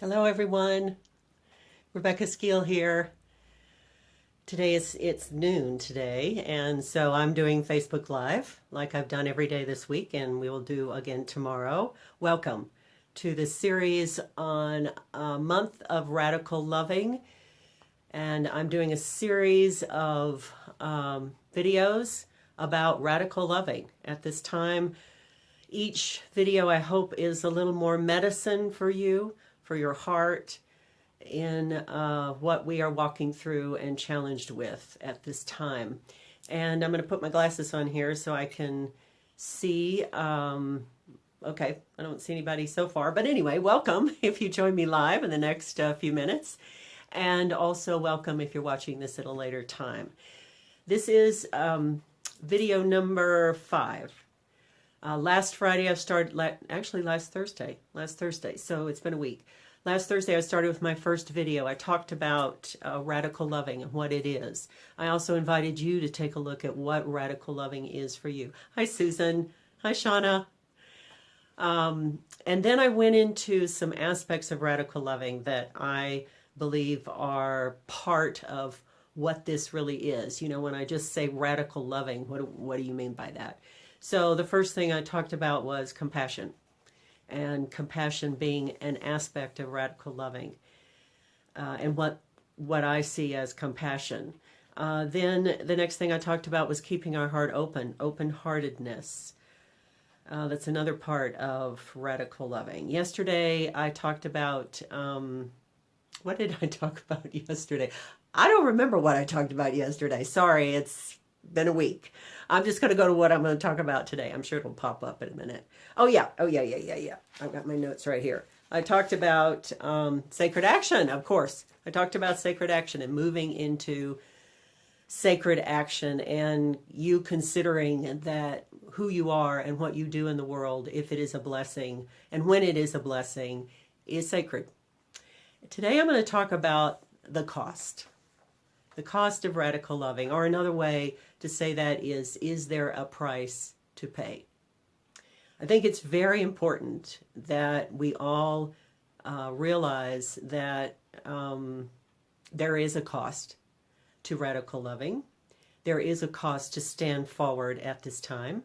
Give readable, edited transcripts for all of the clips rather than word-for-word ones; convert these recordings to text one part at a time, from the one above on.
Hello everyone, Rebecca Skeel here. Today it's noon today, and so I'm doing Facebook Live like I've done every day this week, and we will do again tomorrow. Welcome to this series on a month of radical loving, and I'm doing a series of videos about radical loving. At this time, each video I hope is a little more medicine for you, for your heart, in what we are walking through and challenged with at this time. And I'm going to put my glasses on here so I can see. Okay, I don't see anybody so far. But anyway, welcome if you join me live in the next few minutes. And also welcome if you're watching this at a later time. This is video number 5. Last Friday I started, actually last Thursday, so it's been a week. Last Thursday I started with my first video. I talked about radical loving and what it is. I also invited you to take a look at what radical loving is for you. Hi Susan, hi Shauna. And then I went into some aspects of radical loving that I believe are part of what this really is. You know, when I just say radical loving, what do you mean by that? So the first thing I talked about was compassion, and compassion being an aspect of radical loving, and what I see as compassion. Then the next thing I talked about was keeping our heart open, open-heartedness. That's another part of radical loving. Yesterday I talked about, what did I talk about yesterday? I don't remember what I talked about yesterday. Sorry, it's been a week. I'm just going to go to what I'm going to talk about today. I'm sure it'll pop up in a minute. Oh yeah. I've got my notes right here. I talked about sacred action, of course. I talked about sacred action and moving into sacred action, and you considering that who you are and what you do in the world, if it is a blessing and when it is a blessing, is sacred. Today I'm going to talk about the cost. The cost of radical loving, or another way to say that is there a price to pay? I think it's very important that we all realize that there is a cost to radical loving. There is a cost to stand forward at this time,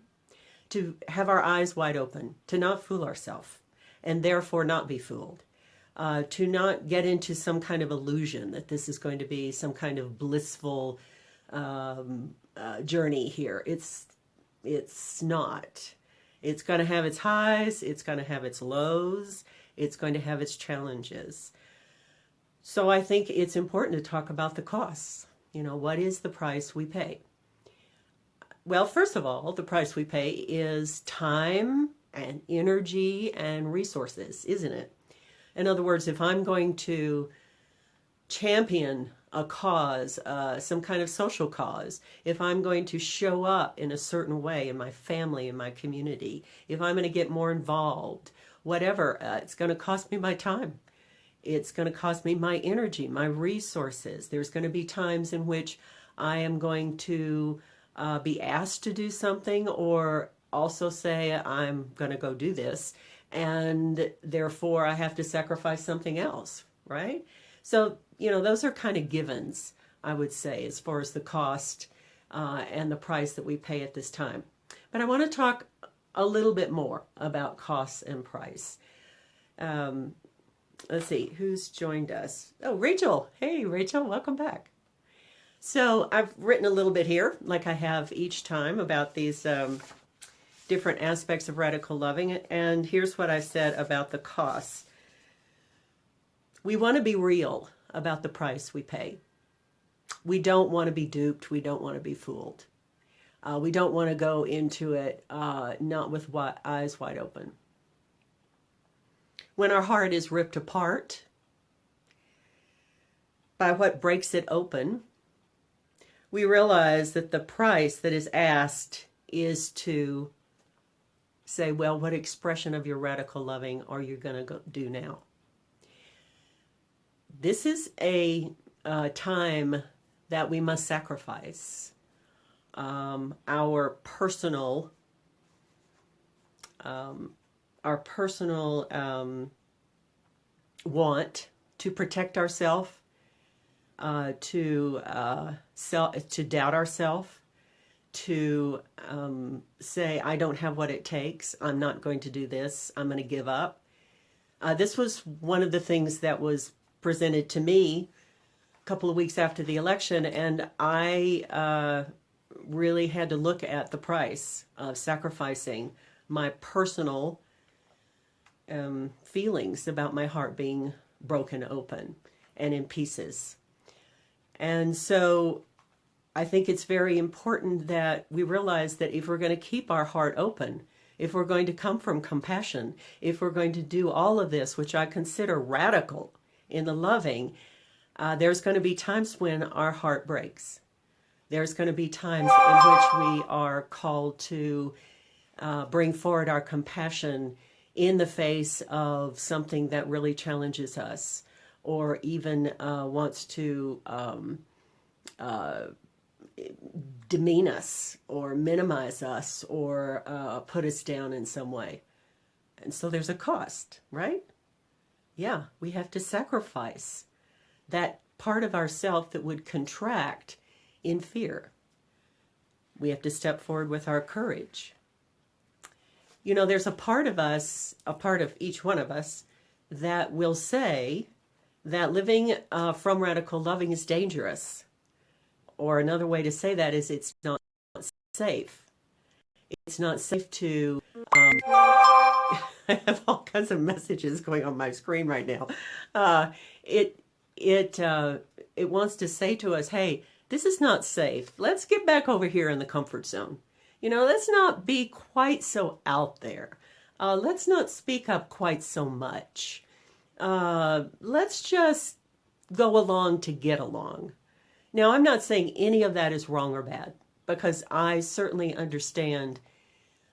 to have our eyes wide open, to not fool ourselves, and therefore not be fooled. To not get into some kind of illusion that this is going to be some kind of blissful journey here. It's not. It's going to have its highs, it's going to have its lows, it's going to have its challenges. So I think it's important to talk about the costs. You know, what is the price we pay? Well, first of all, the price we pay is time and energy and resources, isn't it? In other words, if I'm going to champion a cause, some kind of social cause, if I'm going to show up in a certain way in my family, in my community, if I'm going to get more involved, whatever, it's going to cost me my time. It's going to cost me my energy, my resources. There's going to be times in which I am going to be asked to do something, or also say I'm going to go do this, and therefore I have to sacrifice something else, right? So, you know, those are kind of givens, I would say, as far as the cost and the price that we pay at this time. But I want to talk a little bit more about costs and price. Let's see, who's joined us? Oh, Rachel. Hey, Rachel, welcome back. So I've written a little bit here, like I have each time, about these different aspects of radical loving. And here's what I said about the costs. We want to be real about the price we pay. We don't want to be duped. We don't want to be fooled. We don't want to go into it not with eyes wide open. When our heart is ripped apart by what breaks it open, we realize that the price that is asked is to say, well, what expression of your radical loving are you going to do now? This is a time that we must sacrifice our personal want to protect ourselves, to doubt ourselves, to say, I don't have what it takes, I'm not going to do this, I'm going to give up. This was one of the things that was presented to me a couple of weeks after the election, and I really had to look at the price of sacrificing my personal feelings about my heart being broken open and in pieces. And so I think it's very important that we realize that if we're going to keep our heart open, if we're going to come from compassion, if we're going to do all of this, which I consider radical in the loving, there's going to be times when our heart breaks. There's going to be times in which we are called to bring forward our compassion in the face of something that really challenges us, or even wants to demean us or minimize us or put us down in some way. And so there's a cost, right? Yeah, we have to sacrifice that part of ourself that would contract in fear. We have to step forward with our courage. You know, there's a part of us, a part of each one of us, that will say that living from radical loving is dangerous. Or another way to say that is it's not safe. It's not safe to... I have all kinds of messages going on my screen right now. It wants to say to us, hey, this is not safe. Let's get back over here in the comfort zone. You know, let's not be quite so out there. Let's not speak up quite so much. Let's just go along to get along. Now, I'm not saying any of that is wrong or bad, because I certainly understand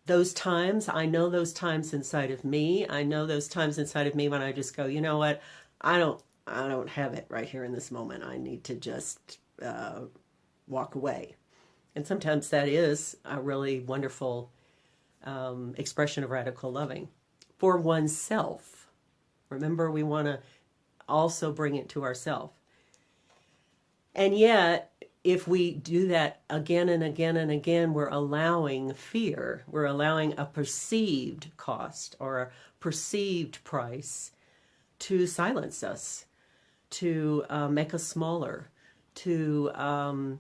those times. I know those times inside of me. I know those times inside of me when I just go, you know what? I don't have it right here in this moment. I need to just walk away. And sometimes that is a really wonderful expression of radical loving for oneself. Remember, we want to also bring it to ourselves. And yet, if we do that again and again and again, we're allowing fear. We're allowing a perceived cost or a perceived price to silence us, to make us smaller, to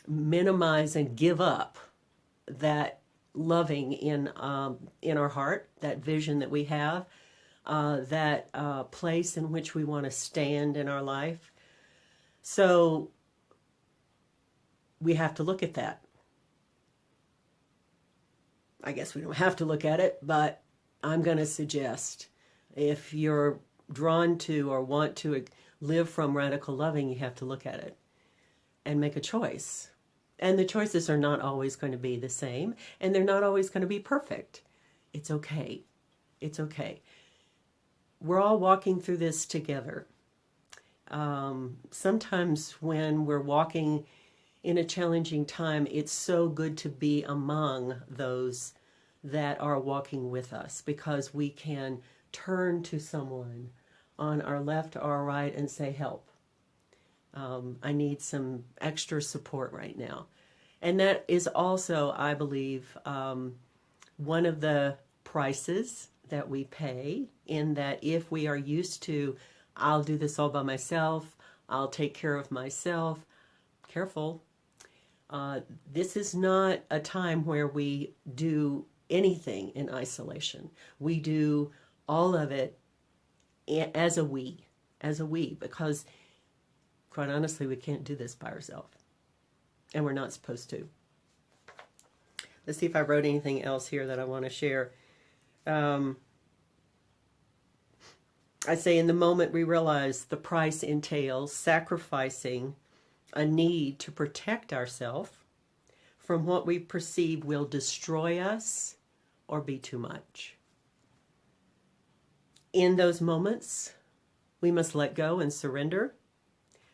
minimize and give up that loving in our heart, that vision that we have, that place in which we want to stand in our life. So we have to look at that. I guess we don't have to look at it, but I'm going to suggest if you're drawn to or want to live from radical loving, you have to look at it and make a choice. And the choices are not always going to be the same, and they're not always going to be perfect. It's okay. It's okay. We're all walking through this together. Sometimes when we're walking in a challenging time, it's so good to be among those that are walking with us, because we can turn to someone on our left or our right and say, help. I need some extra support right now. And that is also, I believe, one of the prices that we pay, in that if we are used to, I'll do this all by myself, I'll take care of myself. Careful. This is not a time where we do anything in isolation. We do all of it as a we, because quite honestly, we can't do this by ourselves. And we're not supposed to. Let's see if I wrote anything else here that I want to share. I say, in the moment we realize the price entails sacrificing a need to protect ourselves from what we perceive will destroy us or be too much. In those moments, we must let go and surrender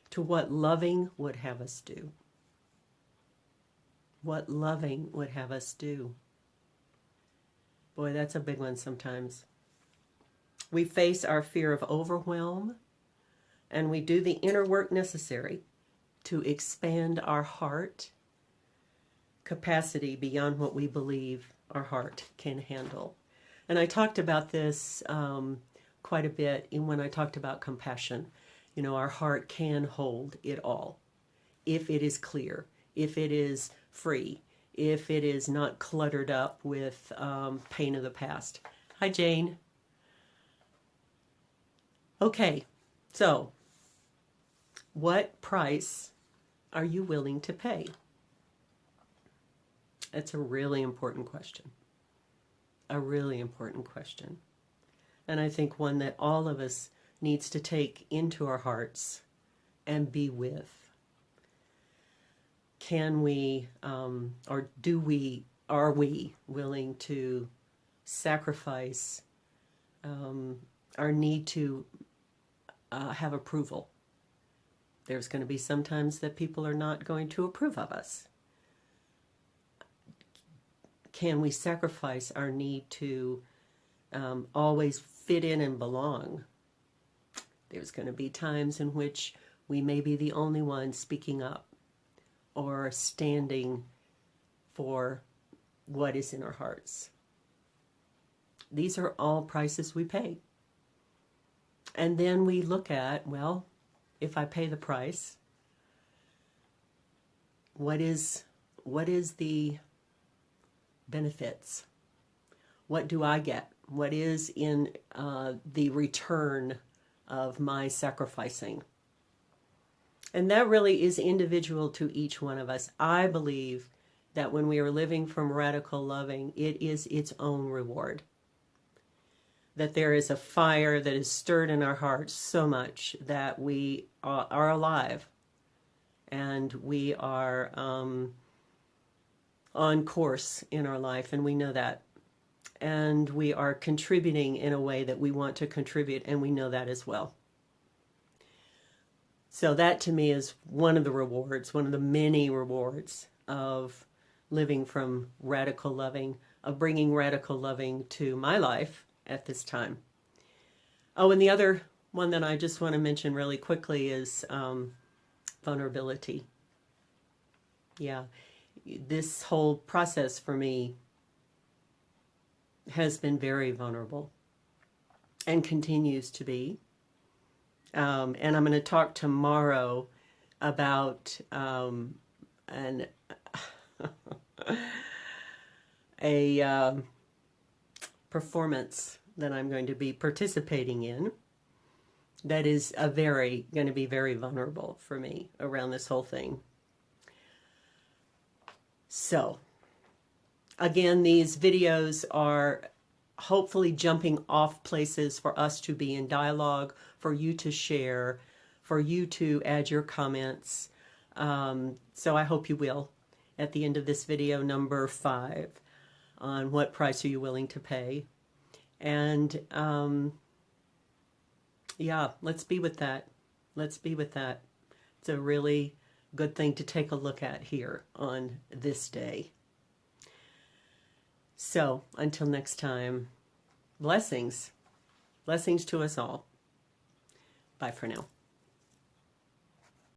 to what loving would have us do. What loving would have us do. Boy, that's a big one sometimes. We face our fear of overwhelm, and we do the inner work necessary to expand our heart capacity beyond what we believe our heart can handle. And I talked about this quite a bit when I talked about compassion. You know, our heart can hold it all if it is clear, if it is free, if it is not cluttered up with pain of the past. Hi, Jane. Okay, so what price are you willing to pay? That's a really important question. A really important question. And I think one that all of us needs to take into our hearts and be with. Can we, or do we, are we willing to sacrifice our need to have approval? There's going to be sometimes that people are not going to approve of us. Can we sacrifice our need to always fit in and belong? There's going to be times in which we may be the only one speaking up or standing for what is in our hearts. These are all prices we pay. And then we look at, well, if I pay the price, what is the benefits? What do I get? What is in the return of my sacrificing? And that really is individual to each one of us. I believe that when we are living from radical loving, it is its own reward. That there is a fire that is stirred in our hearts so much that we are alive and we are on course in our life, and we know that. And we are contributing in a way that we want to contribute, and we know that as well. So that to me is one of the rewards, one of the many rewards of living from radical loving, of bringing radical loving to my life at this time. Oh, and the other one that I just want to mention really quickly is vulnerability. Yeah, this whole process for me has been very vulnerable and continues to be. And I'm going to talk tomorrow about a performance that I'm going to be participating in that is going to be very vulnerable for me around this whole thing. So, again, these videos are hopefully jumping off places for us to be in dialogue, for you to share, for you to add your comments. So I hope you will at the end of this video number 5 on what price are you willing to pay. And yeah, let's be with that. Let's be with that. It's a really good thing to take a look at here on this day. So, until next time, blessings. Blessings to us all. Bye for now.